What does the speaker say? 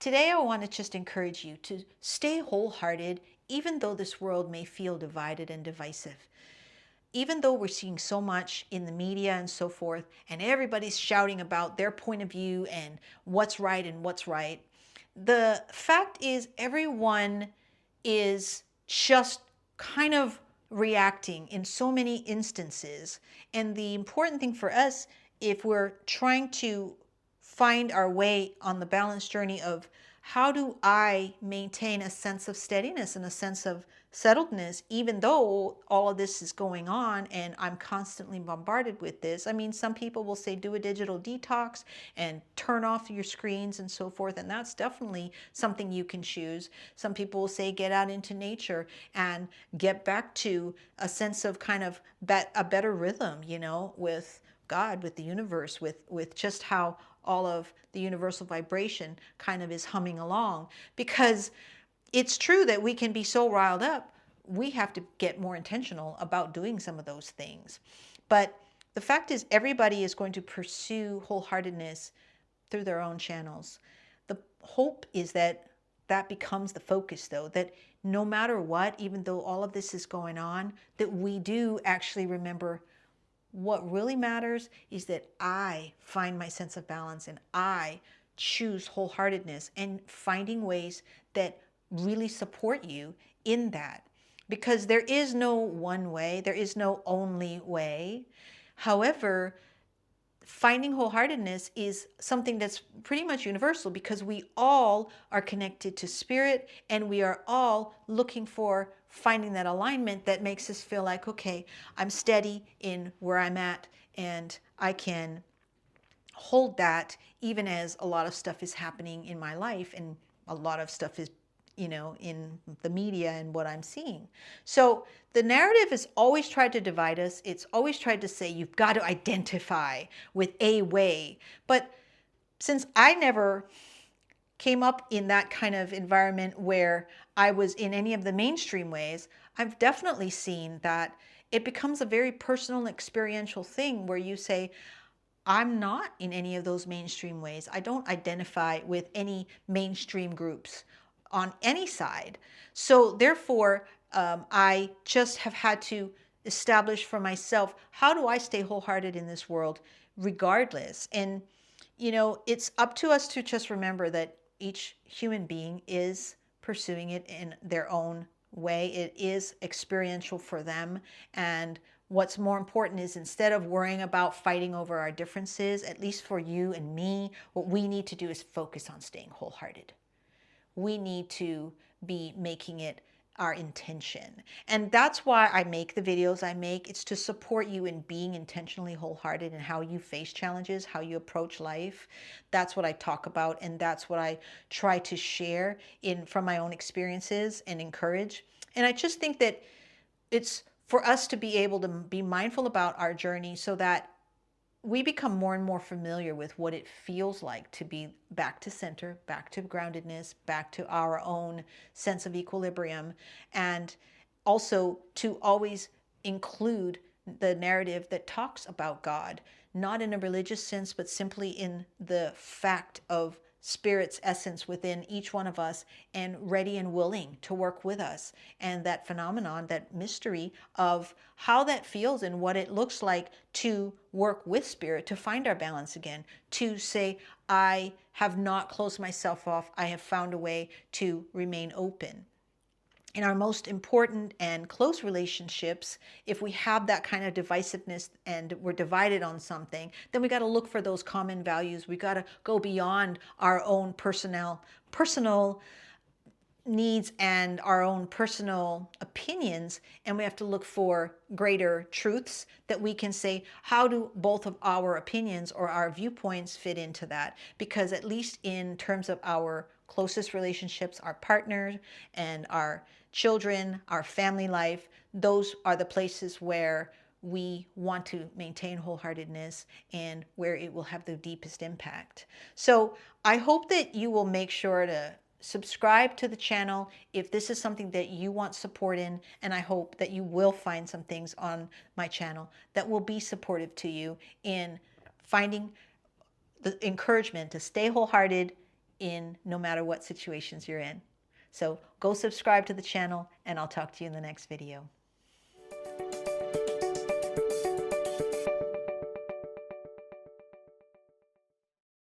today I want to just encourage you to stay wholehearted, even though this world may feel divided and divisive. Even though we're seeing so much in the media and so forth, and everybody's shouting about their point of view and what's right and what's right, the fact is everyone is just kind of reacting in so many instances. And the important thing for us, if we're trying to find our way on the balance journey of how do I maintain a sense of steadiness and a sense of settledness, even though all of this is going on and I'm constantly bombarded with this. I mean, some people will say do a digital detox and turn off your screens and so forth, and that's definitely something you can choose. Some people will say get out into nature and get back to a sense of kind of a better rhythm, you know, with God, with the universe, with just how all of the universal vibration kind of is humming along. Because it's true that we can be so riled up, we have to get more intentional about doing some of those things. But the fact is, everybody is going to pursue wholeheartedness through their own channels. The hope is that that becomes the focus, though, that no matter what, even though all of this is going on, that we do actually remember what really matters is that I find my sense of balance and I choose wholeheartedness and finding ways that really support you in that. Because there is no one way, there is no only way. However, finding wholeheartedness is something that's pretty much universal because we all are connected to spirit and we are all looking for finding that alignment that makes us feel like, okay, I'm steady in where I'm at and I can hold that even as a lot of stuff is happening in my life and a lot of stuff is, you know, in the media and what I'm seeing. So the narrative has always tried to divide us. It's always tried to say you've got to identify with a way. But since I never came up in that kind of environment where I was in any of the mainstream ways, I've definitely seen that it becomes a very personal experiential thing where you say, I'm not in any of those mainstream ways. I don't identify with any mainstream groups on any side. So therefore, I just have had to establish for myself, how do I stay wholehearted in this world regardless? And, you know, it's up to us to just remember that each human being is pursuing it in their own way. It is experiential for them. And what's more important is instead of worrying about fighting over our differences, at least for you and me, what we need to do is focus on staying wholehearted. We need to be making it our intention. And that's why I make the videos I make. It's to support you in being intentionally wholehearted in how you face challenges, how you approach life. That's what I talk about, and that's what I try to share in from my own experiences and encourage. And I just think that it's for us to be able to be mindful about our journey so that we become more and more familiar with what it feels like to be back to center, back to groundedness, back to our own sense of equilibrium, and also to always include the narrative that talks about God, not in a religious sense, but simply in the fact of Spirit's essence within each one of us and ready and willing to work with us. And that phenomenon, that mystery of how that feels and what it looks like to work with Spirit, to find our balance again, to say, I have not closed myself off. I have found a way to remain open. In our most important and close relationships, if we have that kind of divisiveness and we're divided on something, then we got to look for those common values. We got to go beyond our own personal needs and our own personal opinions, and we have to look for greater truths that we can say, how do both of our opinions or our viewpoints fit into that? Because at least in terms of our closest relationships, our partner and our children, our family life, those are the places where we want to maintain wholeheartedness and where it will have the deepest impact. So I hope that you will make sure to subscribe to the channel if this is something that you want support in, and I hope that you will find some things on my channel that will be supportive to you in finding the encouragement to stay wholehearted in no matter what situations you're in. So go subscribe to the channel, and I'll talk to you in the next video.